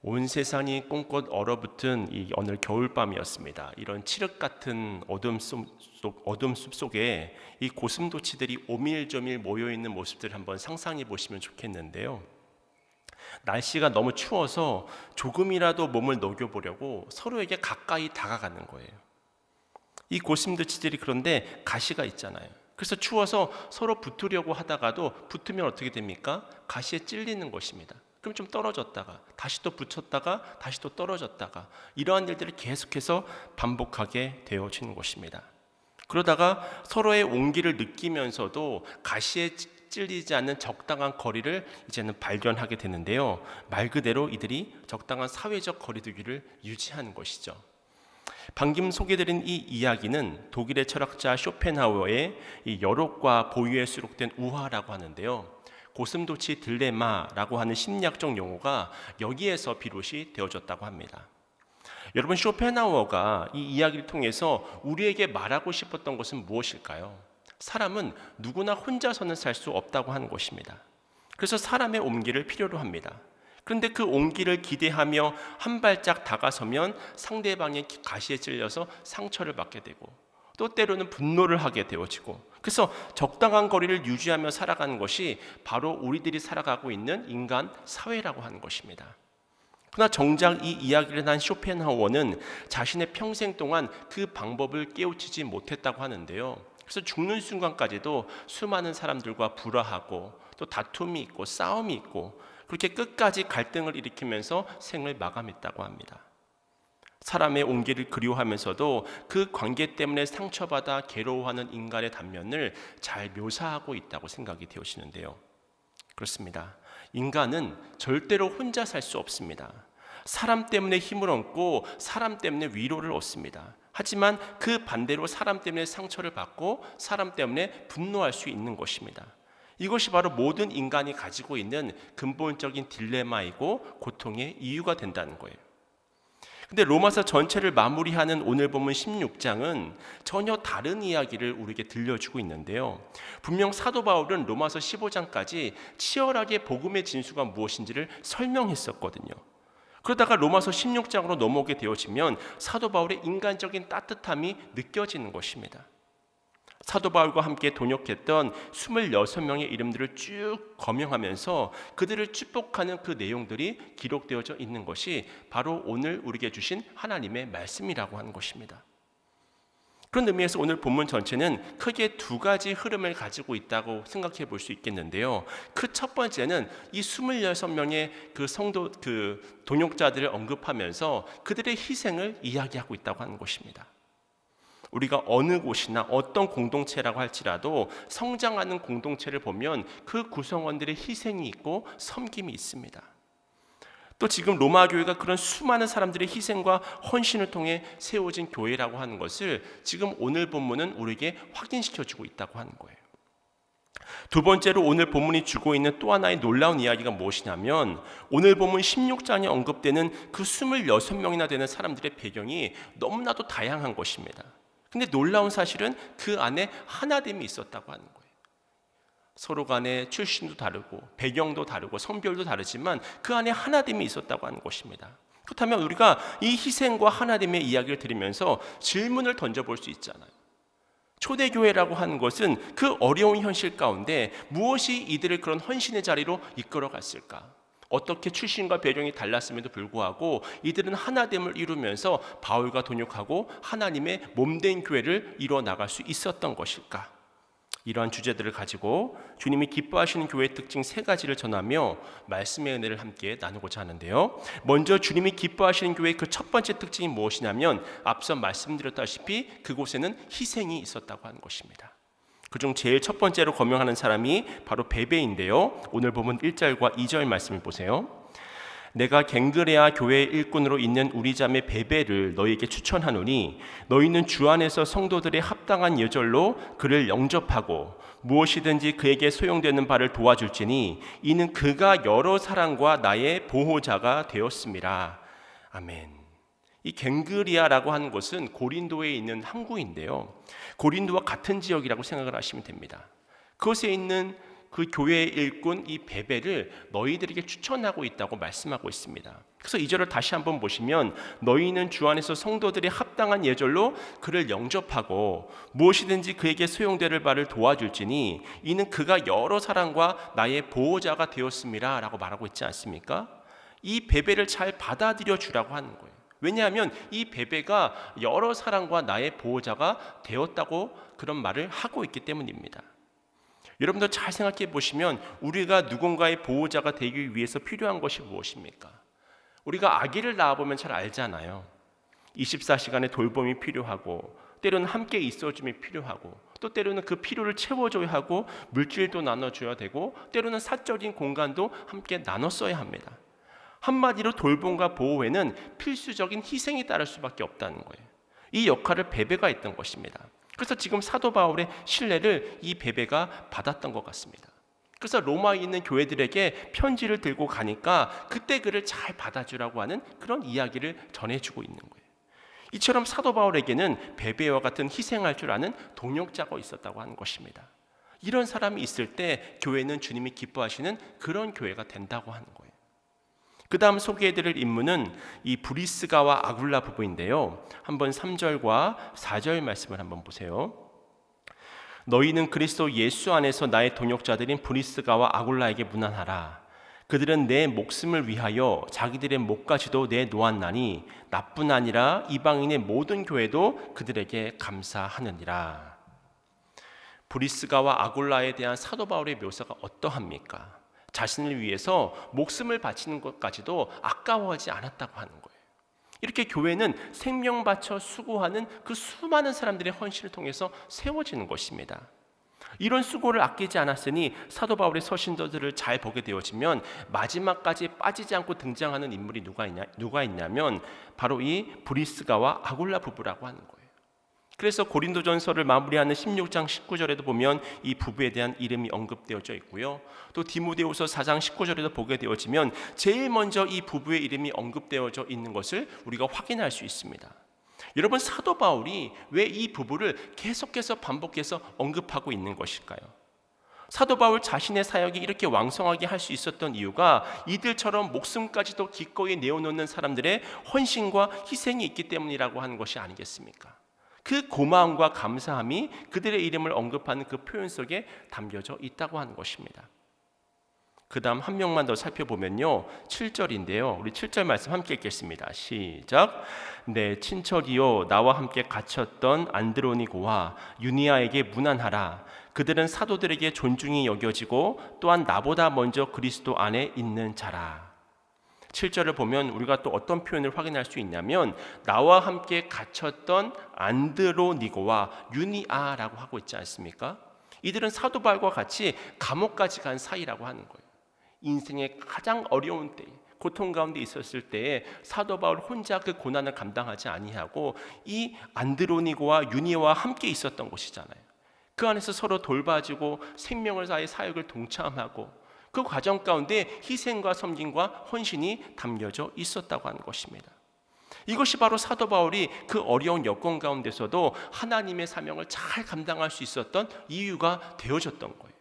온 세상이 꽁꽁 얼어붙은 이 어느 겨울밤이었습니다. 이런 칠흑 같은 어둠 숲 속에 이 고슴도치들이 오밀조밀 모여 있는 모습들을 한번 상상해 보시면 좋겠는데요. 날씨가 너무 추워서 조금이라도 몸을 녹여보려고 서로에게 가까이 다가가는 거예요. 이 고슴도치들이 그런데 가시가 있잖아요. 그래서 추워서 서로 붙으려고 하다가도 붙으면 어떻게 됩니까? 가시에 찔리는 것입니다. 그럼 좀 떨어졌다가 다시 또 붙였다가 다시 또 떨어졌다가 이러한 일들을 계속해서 반복하게 되어지는 것입니다. 그러다가 서로의 온기를 느끼면서도 가시에 찔리지 않는 적당한 거리를 이제는 발견하게 되는데요. 말 그대로 이들이 적당한 사회적 거리두기를 유지하는 것이죠. 방금 소개드린 이 이야기는 독일의 철학자 쇼펜하우어의 이 여록과 보유에 수록된 우화라고 하는데요. 고슴도치 딜레마라고 하는 심리학적 용어가 여기에서 비롯이 되어졌다고 합니다. 여러분, 쇼펜하우어가 이 이야기를 통해서 우리에게 말하고 싶었던 것은 무엇일까요? 사람은 누구나 혼자서는 살 수 없다고 하는 것입니다. 그래서 사람의 온기를 필요로 합니다. 그런데 그 온기를 기대하며 한 발짝 다가서면 상대방의 가시에 찔려서 상처를 받게 되고 또 때로는 분노를 하게 되어지고, 그래서 적당한 거리를 유지하며 살아가는 것이 바로 우리들이 살아가고 있는 인간 사회라고 하는 것입니다. 그러나 정작 이 이야기를 한 쇼펜하우어는 자신의 평생 동안 그 방법을 깨우치지 못했다고 하는데요. 그래서 죽는 순간까지도 수많은 사람들과 불화하고 또 다툼이 있고 싸움이 있고 그렇게 끝까지 갈등을 일으키면서 생을 마감했다고 합니다. 사람의 온기를 그리워하면서도 그 관계 때문에 상처받아 괴로워하는 인간의 단면을 잘 묘사하고 있다고 생각이 되어지는데요. 그렇습니다. 인간은 절대로 혼자 살 수 없습니다. 사람 때문에 힘을 얻고 사람 때문에 위로를 얻습니다. 하지만 그 반대로 사람 때문에 상처를 받고 사람 때문에 분노할 수 있는 것입니다. 이것이 바로 모든 인간이 가지고 있는 근본적인 딜레마이고 고통의 이유가 된다는 거예요. 근데 로마서 전체를 마무리하는 오늘 본문 16장은 전혀 다른 이야기를 우리에게 들려주고 있는데요. 분명 사도 바울은 로마서 15장까지 치열하게 복음의 진수가 무엇인지를 설명했었거든요. 그러다가 로마서 16장으로 넘어오게 되어지면 사도 바울의 인간적인 따뜻함이 느껴지는 것입니다. 사도 바울과 함께 동역했던 26명의 이름들을 쭉 거명하면서 그들을 축복하는 그 내용들이 기록되어져 있는 것이 바로 오늘 우리에게 주신 하나님의 말씀이라고 하는 것입니다. 그런 의미에서 오늘 본문 전체는 크게 두 가지 흐름을 가지고 있다고 생각해 볼 수 있겠는데요. 그 첫 번째는 이 26명의 그 성도, 그 동역자들을 언급하면서 그들의 희생을 이야기하고 있다고 하는 것입니다. 우리가 어느 곳이나 어떤 공동체라고 할지라도 성장하는 공동체를 보면 그 구성원들의 희생이 있고 섬김이 있습니다. 또 지금 로마 교회가 그런 수많은 사람들의 희생과 헌신을 통해 세워진 교회라고 하는 것을 지금 오늘 본문은 우리에게 확인시켜주고 있다고 하는 거예요. 두 번째로 오늘 본문이 주고 있는 또 하나의 놀라운 이야기가 무엇이냐면 오늘 본문 16장에 언급되는 그 26명이나 되는 사람들의 배경이 너무나도 다양한 것입니다. 근데 놀라운 사실은 그 안에 하나됨이 있었다고 하는 거예요. 서로 간에 출신도 다르고 배경도 다르고 성별도 다르지만 그 안에 하나됨이 있었다고 하는 것입니다. 그렇다면 우리가 이 희생과 하나됨의 이야기를 들으면서 질문을 던져볼 수 있잖아요. 초대교회라고 하는 것은 그 어려운 현실 가운데 무엇이 이들을 그런 헌신의 자리로 이끌어갔을까? 어떻게 출신과 배경이 달랐음에도 불구하고 이들은 하나됨을 이루면서 바울과 동역하고 하나님의 몸된 교회를 이루어 나갈 수 있었던 것일까? 이러한 주제들을 가지고 주님이 기뻐하시는 교회의 특징 세 가지를 전하며 말씀의 은혜를 함께 나누고자 하는데요. 먼저 주님이 기뻐하시는 교회의 그 첫 번째 특징이 무엇이냐면 앞서 말씀드렸다시피 그곳에는 희생이 있었다고 하는 것입니다. 그중 제일 첫 번째로 거명하는 사람이 바로 베베인데요. 오늘 보면 1절과 2절 말씀을 보세요. 내가 갱그레아 교회의 일꾼으로 있는 우리 자매 베베를 너희에게 추천하노니 너희는 주 안에서 성도들의 합당한 예절로 그를 영접하고 무엇이든지 그에게 소용되는 바를 도와줄지니 이는 그가 여러 사람과 나의 보호자가 되었음이라. 아멘. 이 갱그리아라고 하는 곳은 고린도에 있는 항구인데요. 고린도와 같은 지역이라고 생각을 하시면 됩니다. 그곳에 있는 그 교회의 일꾼 이 베베를 너희들에게 추천하고 있다고 말씀하고 있습니다. 그래서 2절을 다시 한번 보시면 너희는 주 안에서 성도들이 합당한 예절로 그를 영접하고 무엇이든지 그에게 소용될 바를 도와줄지니 이는 그가 여러 사람과 나의 보호자가 되었음이라 라고 말하고 있지 않습니까? 이 베베를 잘 받아들여 주라고 하는 거예요. 왜냐하면 이 베베가 여러 사람과 나의 보호자가 되었다고 그런 말을 하고 있기 때문입니다. 여러분들 잘 생각해 보시면 우리가 누군가의 보호자가 되기 위해서 필요한 것이 무엇입니까? 우리가 아기를 낳아보면 잘 알잖아요. 24시간의 돌봄이 필요하고 때로는 함께 있어줌이 필요하고 또 때로는 그 필요를 채워줘야 하고 물질도 나눠줘야 되고 때로는 사적인 공간도 함께 나눠 써야 합니다. 한마디로 돌봄과 보호에는 필수적인 희생이 따를 수밖에 없다는 거예요. 이 역할을 베베가 했던 것입니다. 그래서 지금 사도 바울의 신뢰를 이 베베가 받았던 것 같습니다. 그래서 로마에 있는 교회들에게 편지를 들고 가니까 그때 그를 잘 받아주라고 하는 그런 이야기를 전해주고 있는 거예요. 이처럼 사도 바울에게는 베베와 같은 희생할 줄 아는 동역자가 있었다고 하는 것입니다. 이런 사람이 있을 때 교회는 주님이 기뻐하시는 그런 교회가 된다고 하는 거예요. 그 다음 소개해드릴 인물은 이 브리스가와 아굴라 부부인데요. 한번 3절과 4절 말씀을 한번 보세요. 너희는 그리스도 예수 안에서 나의 동역자들인 브리스가와 아굴라에게 문안하라. 그들은 내 목숨을 위하여 자기들의 목까지도 내놓았나니 나뿐 아니라 이방인의 모든 교회도 그들에게 감사하느니라. 브리스가와 아굴라에 대한 사도 바울의 묘사가 어떠합니까? 자신을 위해서 목숨을 바치는 것까지도 아까워하지 않았다고 하는 거예요. 이렇게 교회는 생명 바쳐 수고하는 그 수많은 사람들의 헌신을 통해서 세워지는 것입니다. 이런 수고를 아끼지 않았으니 사도 바울의 서신서들을 잘 보게 되어지면 마지막까지 빠지지 않고 등장하는 인물이 누가 있냐면 바로 이 브리스가와 아굴라 부부라고 하는 거예요. 그래서 고린도전서를 마무리하는 16장 19절에도 보면 이 부부에 대한 이름이 언급되어져 있고요. 또 디모데후서 4장 19절에도 보게 되어지면 제일 먼저 이 부부의 이름이 언급되어져 있는 것을 우리가 확인할 수 있습니다. 여러분, 사도 바울이 왜 이 부부를 계속해서 반복해서 언급하고 있는 것일까요? 사도 바울 자신의 사역이 이렇게 왕성하게 할 수 있었던 이유가 이들처럼 목숨까지도 기꺼이 내어놓는 사람들의 헌신과 희생이 있기 때문이라고 하는 것이 아니겠습니까? 그 고마움과 감사함이 그들의 이름을 언급하는 그 표현 속에 담겨져 있다고 하는 것입니다. 그 다음 한 명만 더 살펴보면요, 7절인데요. 우리 7절 말씀 함께 읽겠습니다. 시작. 내 친척이요 나와 함께 갇혔던 안드로니고와 유니아에게 문안하라. 그들은 사도들에게 존중이 여겨지고 또한 나보다 먼저 그리스도 안에 있는 자라. 7절을 보면 우리가 또 어떤 표현을 확인할 수 있냐면 나와 함께 갇혔던 안드로니고와 유니아라고 하고 있지 않습니까? 이들은 사도 바울과 같이 감옥까지 간 사이라고 하는 거예요. 인생의 가장 어려운 때, 고통 가운데 있었을 때에 사도 바울 혼자 그 고난을 감당하지 아니하고 이 안드로니고와 유니아와 함께 있었던 곳이잖아요. 그 안에서 서로 돌봐주고 생명을 다해 사역을 동참하고 그 과정 가운데 희생과 섬김과 헌신이 담겨져 있었다고 하는 것입니다. 이것이 바로 사도 바울이 그 어려운 여건 가운데서도 하나님의 사명을 잘 감당할 수 있었던 이유가 되어졌던 거예요.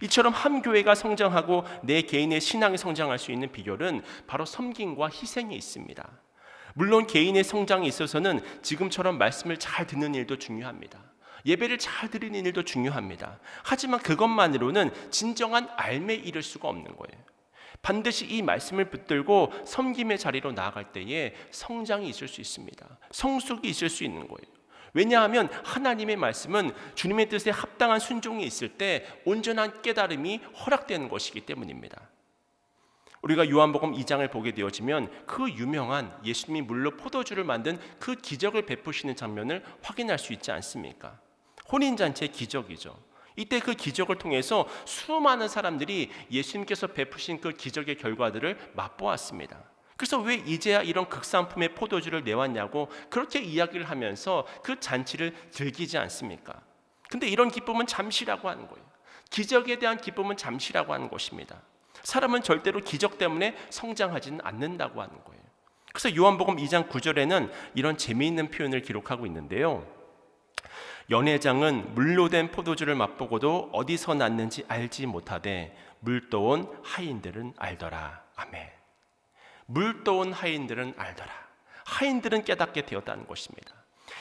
이처럼 한 교회가 성장하고 내 개인의 신앙이 성장할 수 있는 비결은 바로 섬김과 희생에 있습니다. 물론 개인의 성장에 있어서는 지금처럼 말씀을 잘 듣는 일도 중요합니다. 예배를 잘 드리는 일도 중요합니다. 하지만 그것만으로는 진정한 알매 이를 수가 없는 거예요. 반드시 이 말씀을 붙들고 섬김의 자리로 나아갈 때에 성장이 있을 수 있습니다. 성숙이 있을 수 있는 거예요. 왜냐하면 하나님의 말씀은 주님의 뜻에 합당한 순종이 있을 때 온전한 깨달음이 허락되는 것이기 때문입니다. 우리가 요한복음 2장을 보게 되어지면 그 유명한 예수님이 물로 포도주를 만든 그 기적을 베푸시는 장면을 확인할 수 있지 않습니까? 혼인잔치의 기적이죠. 이때 그 기적을 통해서 수많은 사람들이 예수님께서 베푸신 그 기적의 결과들을 맛보았습니다. 그래서 왜 이제야 이런 극상품의 포도주를 내왔냐고 그렇게 이야기를 하면서 그 잔치를 즐기지 않습니까? 근데 이런 기쁨은 잠시라고 하는 거예요. 기적에 대한 기쁨은 잠시라고 하는 것입니다. 사람은 절대로 기적 때문에 성장하지는 않는다고 하는 거예요. 그래서 요한복음 2장 9절에는 이런 재미있는 표현을 기록하고 있는데요. 연회장은 물로 된 포도주를 맛보고도 어디서 났는지 알지 못하되 물떠온 하인들은 알더라. 아멘. 물떠온 하인들은 알더라. 하인들은 깨닫게 되었다는 것입니다.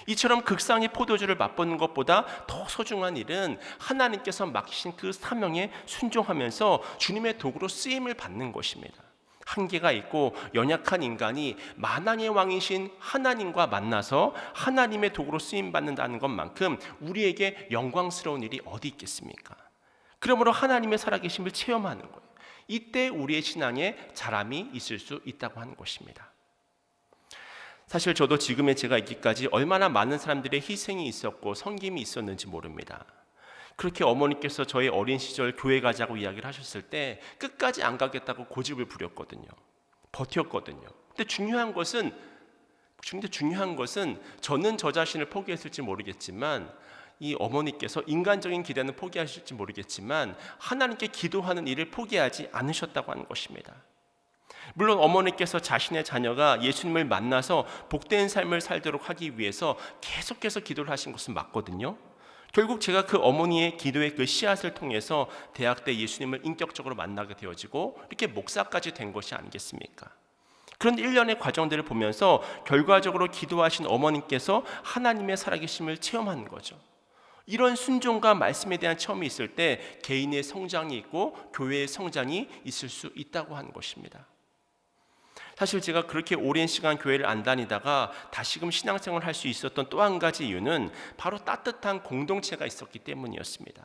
이처럼 극상의 포도주를 맛보는 것보다 더 소중한 일은 하나님께서 맡기신 그 사명에 순종하면서 주님의 도구로 쓰임을 받는 것입니다. 한계가 있고 연약한 인간이 만왕의 왕이신 하나님과 만나서 하나님의 도구로 쓰임받는다는 것만큼 우리에게 영광스러운 일이 어디 있겠습니까? 그러므로 하나님의 살아계심을 체험하는 거예요. 이때 우리의 신앙에 자람이 있을 수 있다고 하는 것입니다. 사실 저도 지금의 제가 있기까지 얼마나 많은 사람들의 희생이 있었고 섬김이 있었는지 모릅니다. 그렇게 어머니께서 저의 어린 시절 교회 가자고 이야기를 하셨을 때 끝까지 안 가겠다고 고집을 부렸거든요. 버텼거든요. 근데 중요한 것은 저는 저 자신을 포기했을지 모르겠지만 이 어머니께서 인간적인 기대는 포기하실지 모르겠지만 하나님께 기도하는 일을 포기하지 않으셨다고 하는 것입니다. 물론 어머니께서 자신의 자녀가 예수님을 만나서 복된 삶을 살도록 하기 위해서 계속해서 기도를 하신 것은 맞거든요. 결국 제가 그 어머니의 기도의 그 씨앗을 통해서 대학 때 예수님을 인격적으로 만나게 되어지고 이렇게 목사까지 된 것이 아니겠습니까? 그런 일련의 과정들을 보면서 결과적으로 기도하신 어머님께서 하나님의 살아계심을 체험하는 거죠. 이런 순종과 말씀에 대한 체험이 있을 때 개인의 성장이 있고 교회의 성장이 있을 수 있다고 하는 것입니다. 사실 제가 그렇게 오랜 시간 교회를 안 다니다가 다시금 신앙생활을 할 수 있었던 또 한 가지 이유는 바로 따뜻한 공동체가 있었기 때문이었습니다.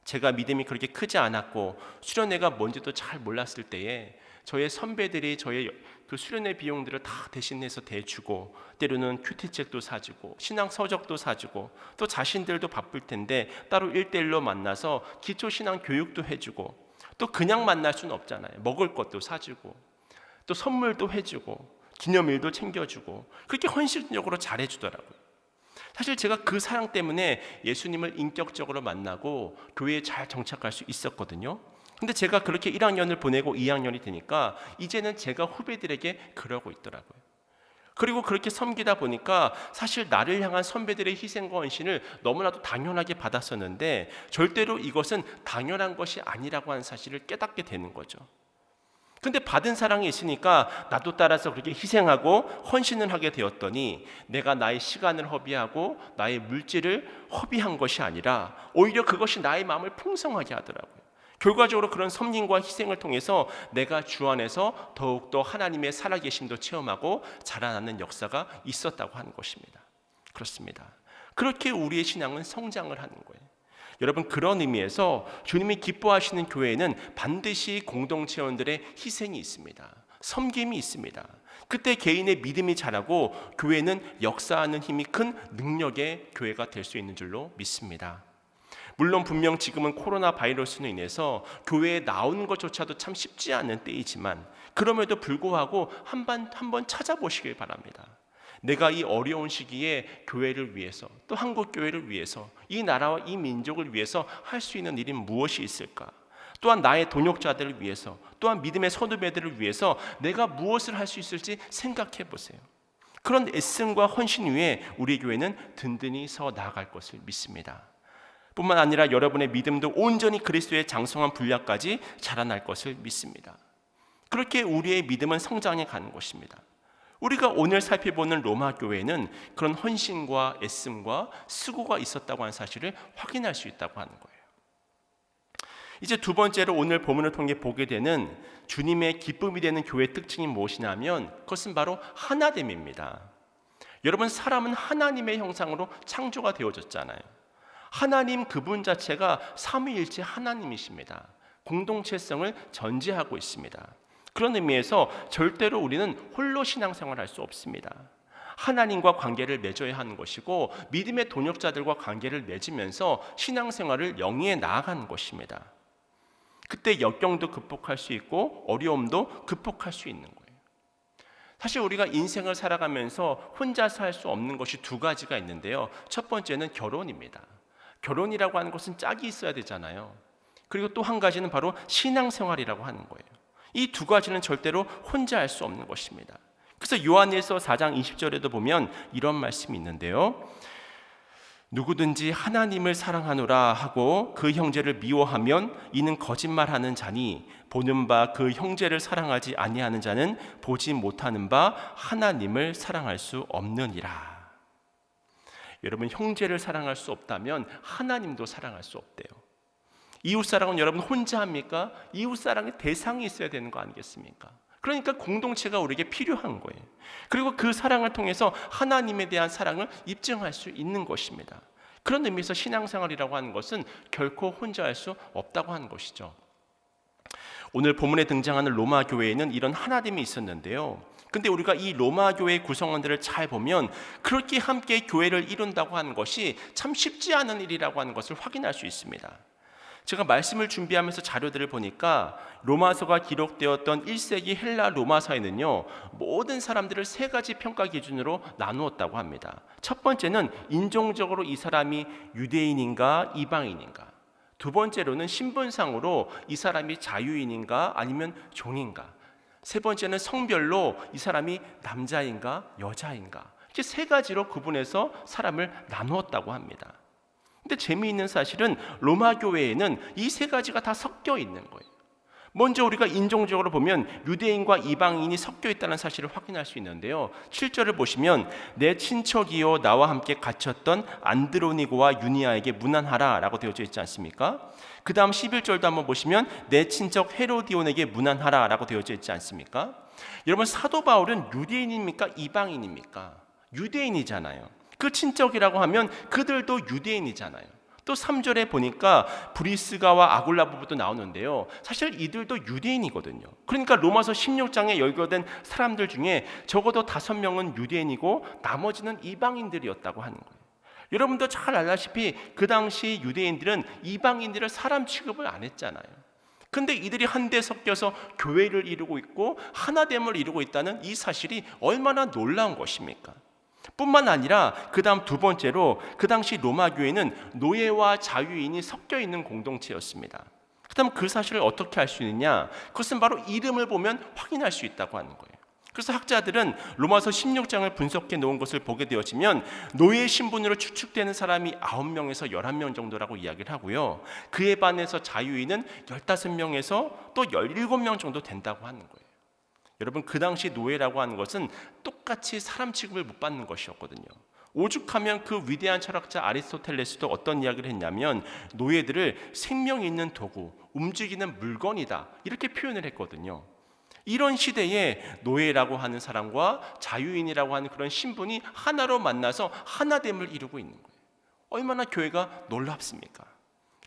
제가 믿음이 그렇게 크지 않았고 수련회가 뭔지도 잘 몰랐을 때에 저의 선배들이 저의 그 수련회 비용들을 다 대신해서 대주고 때로는 큐티책도 사주고 신앙 서적도 사주고 또 자신들도 바쁠 텐데 따로 1대1로 만나서 기초신앙 교육도 해주고 또 그냥 만날 수는 없잖아요. 먹을 것도 사주고 또 선물도 해주고 기념일도 챙겨주고 그렇게 헌신적으로 잘해주더라고요. 사실 제가 그 사랑 때문에 예수님을 인격적으로 만나고 교회에 잘 정착할 수 있었거든요. 근데 제가 그렇게 1학년을 보내고 2학년이 되니까 이제는 제가 후배들에게 그러고 있더라고요. 그리고 그렇게 섬기다 보니까 사실 나를 향한 선배들의 희생과 헌신을 너무나도 당연하게 받았었는데 절대로 이것은 당연한 것이 아니라고 하는 사실을 깨닫게 되는 거죠. 근데 받은 사랑이 있으니까 나도 따라서 그렇게 희생하고 헌신을 하게 되었더니 내가 나의 시간을 허비하고 나의 물질을 허비한 것이 아니라 오히려 그것이 나의 마음을 풍성하게 하더라고요. 결과적으로 그런 섬김과 희생을 통해서 내가 주 안에서 더욱더 하나님의 살아계심도 체험하고 자라나는 역사가 있었다고 하는 것입니다. 그렇습니다. 그렇게 우리의 신앙은 성장을 하는 거예요. 여러분, 그런 의미에서 주님이 기뻐하시는 교회에는 반드시 공동체원들의 희생이 있습니다. 섬김이 있습니다. 그때 개인의 믿음이 자라고 교회는 역사하는 힘이 큰 능력의 교회가 될 수 있는 줄로 믿습니다. 물론 분명 지금은 코로나 바이러스로 인해서 교회에 나오는 것조차도 참 쉽지 않은 때이지만 그럼에도 불구하고 한번 찾아보시길 바랍니다. 내가 이 어려운 시기에 교회를 위해서 또 한국 교회를 위해서 이 나라와 이 민족을 위해서 할 수 있는 일이 무엇이 있을까? 또한 나의 동역자들을 위해서 또한 믿음의 선후배들을 위해서 내가 무엇을 할 수 있을지 생각해 보세요. 그런 애씀과 헌신 위에 우리 교회는 든든히 서 나아갈 것을 믿습니다. 뿐만 아니라 여러분의 믿음도 온전히 그리스도의 장성한 분량까지 자라날 것을 믿습니다. 그렇게 우리의 믿음은 성장해 가는 것입니다. 우리가 오늘 살펴보는 로마 교회는 그런 헌신과 애씀과 수고가 있었다고 하는 사실을 확인할 수 있다고 하는 거예요. 이제 두 번째로 오늘 본문을 통해 보게 되는 주님의 기쁨이 되는 교회의 특징이 무엇이냐면 그것은 바로 하나됨입니다. 여러분, 사람은 하나님의 형상으로 창조가 되어졌잖아요. 하나님 그분 자체가 삼위일체 하나님이십니다. 공동체성을 전제하고 있습니다. 그런 의미에서 절대로 우리는 홀로 신앙생활을 할 수 없습니다. 하나님과 관계를 맺어야 하는 것이고 믿음의 동역자들과 관계를 맺으면서 신앙생활을 영위해 나아가는 것입니다. 그때 역경도 극복할 수 있고 어려움도 극복할 수 있는 거예요. 사실 우리가 인생을 살아가면서 혼자서 할 수 없는 것이 두 가지가 있는데요. 첫 번째는 결혼입니다. 결혼이라고 하는 것은 짝이 있어야 되잖아요. 그리고 또 한 가지는 바로 신앙생활이라고 하는 거예요. 이 두 가지는 절대로 혼자 할 수 없는 것입니다. 그래서 요한일서 4장 20절에도 보면 이런 말씀이 있는데요. 누구든지 하나님을 사랑하노라 하고 그 형제를 미워하면 이는 거짓말하는 자니 보는 바 그 형제를 사랑하지 아니하는 자는 보지 못하는 바 하나님을 사랑할 수 없느니라. 여러분, 형제를 사랑할 수 없다면 하나님도 사랑할 수 없대요. 이웃사랑은 여러분 혼자 합니까? 이웃사랑의 대상이 있어야 되는 거 아니겠습니까? 그러니까 공동체가 우리에게 필요한 거예요. 그리고 그 사랑을 통해서 하나님에 대한 사랑을 입증할 수 있는 것입니다. 그런 의미에서 신앙생활이라고 하는 것은 결코 혼자 할 수 없다고 하는 것이죠. 오늘 본문에 등장하는 로마 교회에는 이런 하나됨이 있었는데요. 근데 우리가 이 로마 교회의 구성원들을 잘 보면 그렇게 함께 교회를 이룬다고 하는 것이 참 쉽지 않은 일이라고 하는 것을 확인할 수 있습니다. 제가 말씀을 준비하면서 자료들을 보니까 로마서가 기록되었던 1세기 헬라 로마서에는요, 모든 사람들을 세 가지 평가 기준으로 나누었다고 합니다. 첫 번째는 인종적으로 이 사람이 유대인인가 이방인인가, 두 번째로는 신분상으로 이 사람이 자유인인가 아니면 종인가, 세 번째는 성별로 이 사람이 남자인가 여자인가, 이렇게 세 가지로 구분해서 사람을 나누었다고 합니다. 근데 재미있는 사실은 로마 교회에는 이 세 가지가 다 섞여 있는 거예요. 먼저 우리가 인종적으로 보면 유대인과 이방인이 섞여 있다는 사실을 확인할 수 있는데요. 7절을 보시면 내 친척이요 나와 함께 갇혔던 안드로니고와 유니아에게 문안하라 라고 되어져 있지 않습니까? 그 다음 11절도 한번 보시면 내 친척 헤로디온에게 문안하라 라고 되어져 있지 않습니까? 여러분, 사도 바울은 유대인입니까? 이방인입니까? 유대인이잖아요. 그 친척이라고 하면 그들도 유대인이잖아요. 또 3절에 보니까 브리스가와 아굴라 부부도 나오는데요. 사실 이들도 유대인이거든요. 그러니까 로마서 16장에 열거된 사람들 중에 적어도 5명은 유대인이고 나머지는 이방인들이었다고 하는 거예요. 여러분도 잘 알다시피 그 당시 유대인들은 이방인들을 사람 취급을 안 했잖아요. 근데 이들이 한데 섞여서 교회를 이루고 있고 하나됨을 이루고 있다는 이 사실이 얼마나 놀라운 것입니까? 뿐만 아니라 그 다음 두 번째로 그 당시 로마 교회는 노예와 자유인이 섞여 있는 공동체였습니다. 그렇다면 그 사실을 어떻게 알 수 있느냐? 그것은 바로 이름을 보면 확인할 수 있다고 하는 거예요. 그래서 학자들은 로마서 16장을 분석해 놓은 것을 보게 되어지면 노예 신분으로 추측되는 사람이 9명에서 11명 정도라고 이야기를 하고요. 그에 반해서 자유인은 15명에서 또 17명 정도 된다고 하는 거예요. 여러분, 그 당시 노예라고 하는 것은 똑같이 사람 취급을 못 받는 것이었거든요. 오죽하면 그 위대한 철학자 아리스토텔레스도 어떤 이야기를 했냐면 노예들을 생명 있는 도구, 움직이는 물건이다 이렇게 표현을 했거든요. 이런 시대에 노예라고 하는 사람과 자유인이라고 하는 그런 신분이 하나로 만나서 하나됨을 이루고 있는 거예요. 얼마나 교회가 놀랍습니까?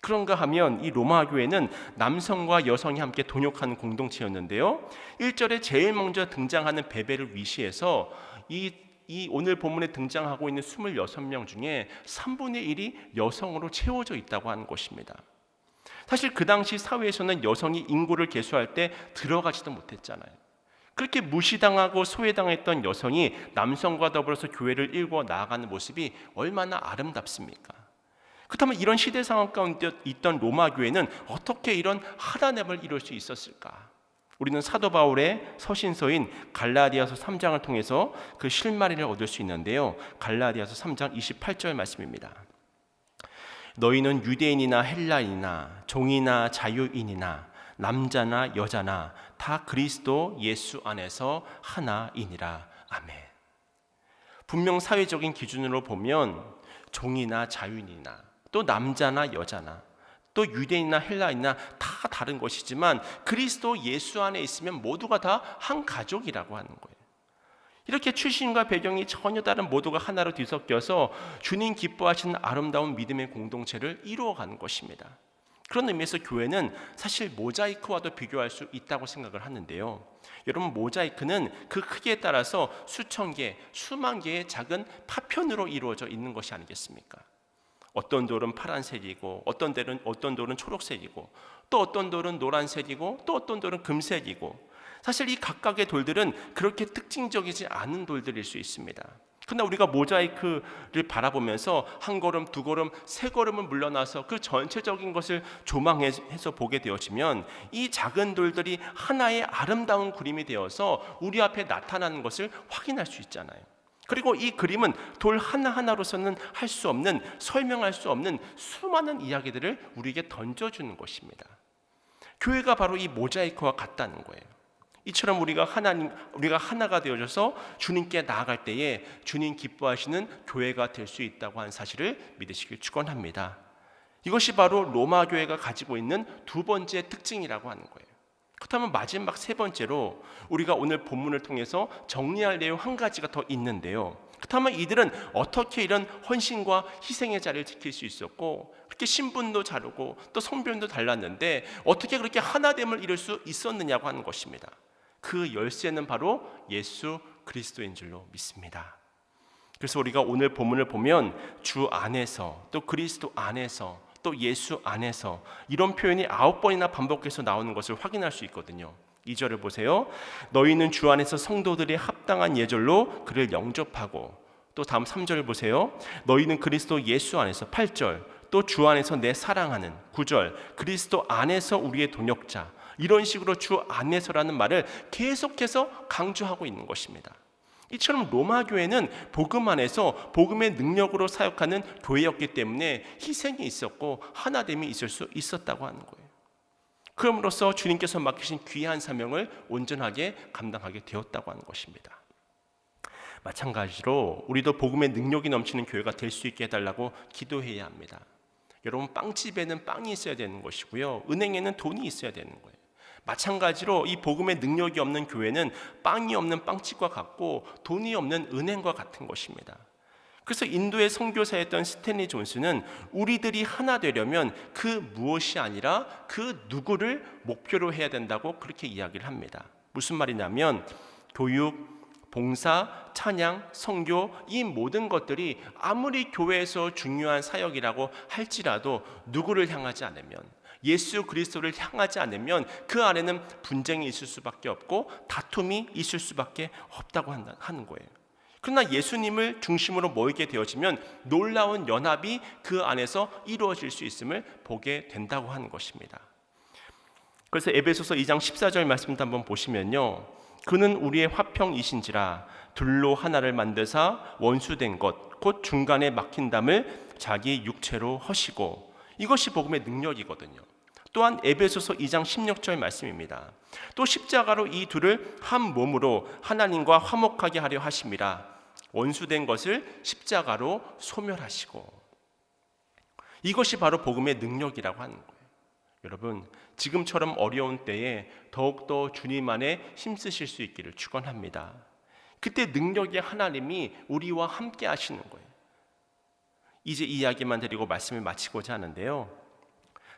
그런가 하면 이 로마 교회는 남성과 여성이 함께 동역하는 공동체였는데요. 1절에 제일 먼저 등장하는 베베를 위시해서 이 오늘 본문에 등장하고 있는 26명 중에 3분의 1이 여성으로 채워져 있다고 하는 것입니다. 사실 그 당시 사회에서는 여성이 인구를 계수할 때 들어가지도 못했잖아요. 그렇게 무시당하고 소외당했던 여성이 남성과 더불어서 교회를 일궈 나아가는 모습이 얼마나 아름답습니까? 그렇다면 이런 시대 상황 가운데 있던 로마 교회는 어떻게 이런 하나됨을 이룰 수 있었을까? 우리는 사도 바울의 서신서인 갈라디아서 3장을 통해서 그 실마리를 얻을 수 있는데요. 갈라디아서 3장 28절 말씀입니다. 너희는 유대인이나 헬라인이나 종이나 자유인이나 남자나 여자나 다 그리스도 예수 안에서 하나이니라. 아멘. 분명 사회적인 기준으로 보면 종이나 자유인이나 또 남자나 여자나 또 유대인이나 헬라인이나 다 다른 것이지만 그리스도 예수 안에 있으면 모두가 다 한 가족이라고 하는 거예요. 이렇게 출신과 배경이 전혀 다른 모두가 하나로 뒤섞여서 주님 기뻐하시는 아름다운 믿음의 공동체를 이루어가는 것입니다. 그런 의미에서 교회는 사실 모자이크와도 비교할 수 있다고 생각을 하는데요. 여러분, 모자이크는 그 크기에 따라서 수천 개, 수만 개의 작은 파편으로 이루어져 있는 것이 아니겠습니까? 어떤 돌은 파란색이고 어떤 돌은 초록색이고 또 어떤 돌은 노란색이고 또 어떤 돌은 금색이고, 사실 이 각각의 돌들은 그렇게 특징적이지 않은 돌들일 수 있습니다. 그러나 우리가 모자이크를 바라보면서 한 걸음, 두 걸음, 세 걸음을 물러나서 그 전체적인 것을 조망해서 보게 되어지면 이 작은 돌들이 하나의 아름다운 그림이 되어서 우리 앞에 나타나는 것을 확인할 수 있잖아요. 그리고 이 그림은 돌 하나하나로서는 할 수 없는, 설명할 수 없는 수많은 이야기들을 우리에게 던져주는 것입니다. 교회가 바로 이 모자이크와 같다는 거예요. 이처럼 우리가 하나가 되어져서 주님께 나아갈 때에 주님 기뻐하시는 교회가 될 수 있다고 하는 사실을 믿으시길 축원합니다. 이것이 바로 로마 교회가 가지고 있는 두 번째 특징이라고 하는 거예요. 그렇다면 마지막 세 번째로 우리가 오늘 본문을 통해서 정리할 내용 한 가지가 더 있는데요. 그렇다면 이들은 어떻게 이런 헌신과 희생의 자리를 지킬 수 있었고, 그렇게 신분도 다르고 또 성별도 달랐는데 어떻게 그렇게 하나됨을 이룰 수 있었느냐고 하는 것입니다. 그 열쇠는 바로 예수 그리스도인 줄로 믿습니다. 그래서 우리가 오늘 본문을 보면 주 안에서, 또 그리스도 안에서, 또 예수 안에서, 이런 표현이 9번이나 반복해서 나오는 것을 확인할 수 있거든요. 2절을 보세요. 너희는 주 안에서 성도들이 합당한 예절로 그를 영접하고, 또 다음 3절을 보세요. 너희는 그리스도 예수 안에서, 8절, 또 주 안에서 내 사랑하는, 9절, 그리스도 안에서 우리의 동역자, 이런 식으로 주 안에서라는 말을 계속해서 강조하고 있는 것입니다. 이처럼 로마 교회는 복음 안에서 복음의 능력으로 사역하는 교회였기 때문에 희생이 있었고 하나됨이 있을 수 있었다고 하는 거예요. 그럼으로써 주님께서 맡기신 귀한 사명을 온전하게 감당하게 되었다고 하는 것입니다. 마찬가지로 우리도 복음의 능력이 넘치는 교회가 될 수 있게 해달라고 기도해야 합니다. 여러분, 빵집에는 빵이 있어야 되는 것이고요, 은행에는 돈이 있어야 되는 거예요. 마찬가지로 이 복음의 능력이 없는 교회는 빵이 없는 빵집과 같고 돈이 없는 은행과 같은 것입니다. 그래서 인도의 선교사였던 스탠리 존스는 우리들이 하나 되려면 그 무엇이 아니라 그 누구를 목표로 해야 된다고 그렇게 이야기를 합니다. 무슨 말이냐면 교육, 봉사, 찬양, 선교, 이 모든 것들이 아무리 교회에서 중요한 사역이라고 할지라도 누구를 향하지 않으면, 예수 그리스도를 향하지 않으면 그 안에는 분쟁이 있을 수밖에 없고 다툼이 있을 수밖에 없다고 하는 거예요. 그러나 예수님을 중심으로 모이게 되어지면 놀라운 연합이 그 안에서 이루어질 수 있음을 보게 된다고 하는 것입니다. 그래서 에베소서 2장 14절 말씀도 한번 보시면요, 그는 우리의 화평이신지라 둘로 하나를 만드사 원수된 것 곧 중간에 막힌 담을 자기 육체로 허시고, 이것이 복음의 능력이거든요. 또한 에베소서 2장 16절 말씀입니다. 또 십자가로 이 둘을 한 몸으로 하나님과 화목하게 하려 하심이라 원수된 것을 십자가로 소멸하시고, 이것이 바로 복음의 능력이라고 하는 거예요. 여러분, 지금처럼 어려운 때에 더욱더 주님 안에 힘쓰실 수 있기를 축원합니다. 그때 능력의 하나님이 우리와 함께 하시는 거예요. 이제 이 이야기만 드리고 말씀을 마치고자 하는데요,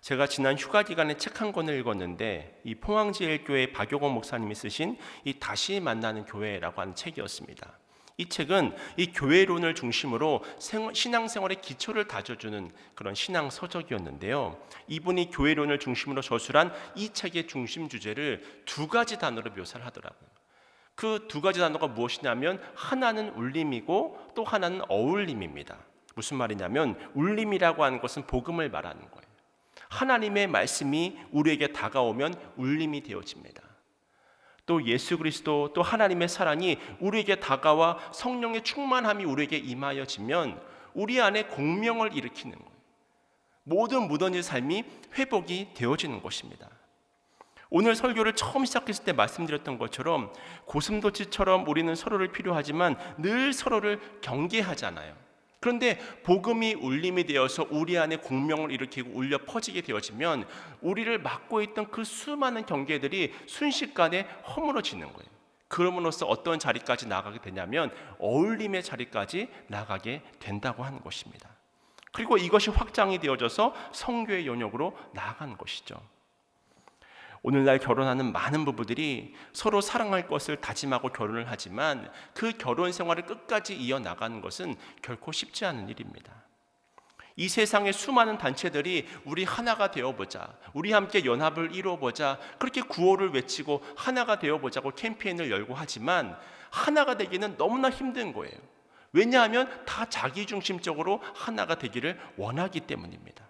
제가 지난 휴가 기간에 책 한 권을 읽었는데 이 포항제일교회 박용원 목사님이 쓰신 이 다시 만나는 교회라고 하는 책이었습니다. 이 책은 이 교회론을 중심으로 신앙생활의 기초를 다져주는 그런 신앙 서적이었는데요, 이분이 교회론을 중심으로 저술한 이 책의 중심 주제를 두 가지 단어로 묘사를 하더라고요. 그 두 가지 단어가 무엇이냐면 하나는 울림이고 또 하나는 어울림입니다. 무슨 말이냐면 울림이라고 하는 것은 복음을 말하는 거예요. 하나님의 말씀이 우리에게 다가오면 울림이 되어집니다. 또 예수 그리스도, 또 하나님의 사랑이 우리에게 다가와 성령의 충만함이 우리에게 임하여지면 우리 안에 공명을 일으키는 거예요. 모든 무너진 삶이 회복이 되어지는 것입니다. 오늘 설교를 처음 시작했을 때 말씀드렸던 것처럼 고슴도치처럼 우리는 서로를 필요하지만 늘 서로를 경계하잖아요. 그런데 복음이 울림이 되어서 우리 안에 공명을 일으키고 울려 퍼지게 되어지면 우리를 막고 있던 그 수많은 경계들이 순식간에 허물어지는 거예요. 그럼으로써 어떤 자리까지 나가게 되냐면 어울림의 자리까지 나가게 된다고 하는 것입니다. 그리고 이것이 확장이 되어져서 성교의 영역으로 나아가는 것이죠. 오늘날 결혼하는 많은 부부들이 서로 사랑할 것을 다짐하고 결혼을 하지만 그 결혼 생활을 끝까지 이어나가는 것은 결코 쉽지 않은 일입니다. 이 세상의 수많은 단체들이 우리 하나가 되어보자, 우리 함께 연합을 이루어보자, 그렇게 구호를 외치고 하나가 되어보자고 캠페인을 열고 하지만 하나가 되기는 너무나 힘든 거예요. 왜냐하면 다 자기중심적으로 하나가 되기를 원하기 때문입니다.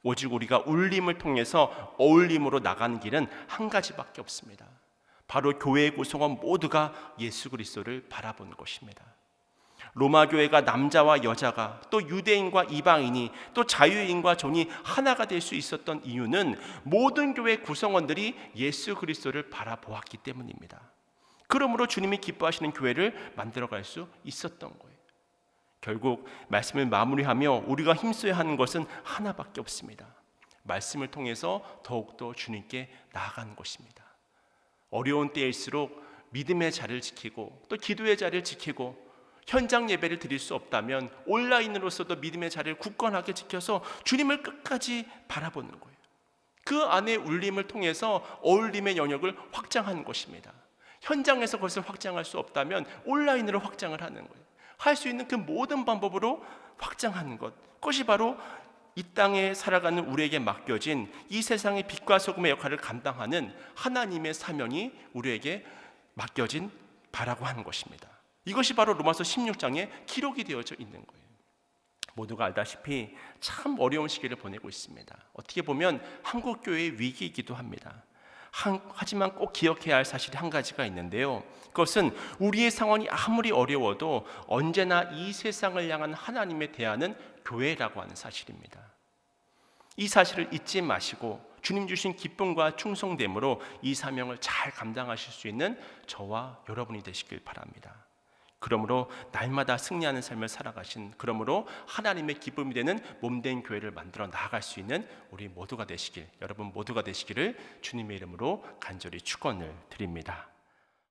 오직 우리가 울림을 통해서 어울림으로 나가는 길은 한 가지밖에 없습니다. 바로 교회의 구성원 모두가 예수 그리스도를 바라보는 것입니다. 로마 교회가 남자와 여자가 또 유대인과 이방인이 또 자유인과 종이 하나가 될 수 있었던 이유는 모든 교회 구성원들이 예수 그리스도를 바라보았기 때문입니다. 그러므로 주님이 기뻐하시는 교회를 만들어갈 수 있었던 거예요. 결국 말씀을 마무리하며 우리가 힘써야 하는 것은 하나밖에 없습니다. 말씀을 통해서 더욱더 주님께 나아가는 것입니다. 어려운 때일수록 믿음의 자리를 지키고 또 기도의 자리를 지키고 현장 예배를 드릴 수 없다면 온라인으로서도 믿음의 자리를 굳건하게 지켜서 주님을 끝까지 바라보는 거예요. 그 안에 울림을 통해서 어울림의 영역을 확장하는 것입니다. 현장에서 그것을 확장할 수 없다면 온라인으로 확장을 하는 거예요. 할 수 있는 그 모든 방법으로 확장하는 것, 그것이 바로 이 땅에 살아가는 우리에게 맡겨진 이 세상의 빛과 소금의 역할을 감당하는 하나님의 사명이 우리에게 맡겨진 바라고 하는 것입니다. 이것이 바로 로마서 16장에 기록이 되어져 있는 거예요. 모두가 알다시피 참 어려운 시기를 보내고 있습니다. 어떻게 보면 한국 교회의 위기이기도 합니다. 하지만 꼭 기억해야 할 사실이 한 가지가 있는데요. 그것은 우리의 상황이 아무리 어려워도 언제나 이 세상을 향한 하나님의 대안은 교회라고 하는 사실입니다. 이 사실을 잊지 마시고 주님 주신 기쁨과 충성됨으로 이 사명을 잘 감당하실 수 있는 저와 여러분이 되시길 바랍니다. 그러므로 날마다 승리하는 삶을 살아가신, 그러므로 하나님의 기쁨이 되는 몸된 교회를 만들어 나아갈 수 있는 우리 모두가 되시길, 여러분 모두가 되시기를 주님의 이름으로 간절히 축원을 드립니다.